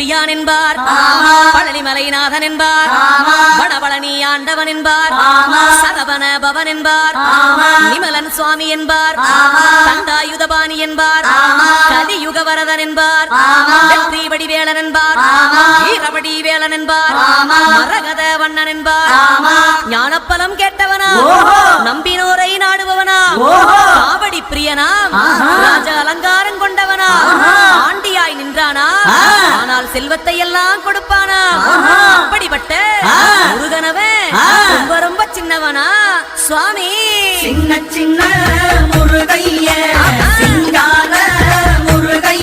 முடியான் என்பார், பழனிமலைநாதன் என்பார், வடபழனி ஆண்டவன் என்பார், சரவண பவன் என்பார், நிமலன் சுவாமி என்பார், தண்டாயுதபாணி என்பார், கலியுக வரதன் என்பார், வெற்றி வடிவேலன் என்பார், வீரவடி வேலன் என்பார், மரகத வண்ணன் என்பார், ஞானப்பலம் கேட்டவனா, நம்பினோரை நாடுபவனா, காவடி பிரியனாம், ராஜ அலங்காரம் கொண்டவனா, ஆண்டியாய் நின்றானா, ஆனால் செல்வத்தை எல்லாம் கொடுப்பானா, அப்படிப்பட்ட முருகனவன் ரொம்ப ரொம்ப சின்னவனா சுவாமி. சின்ன சின்ன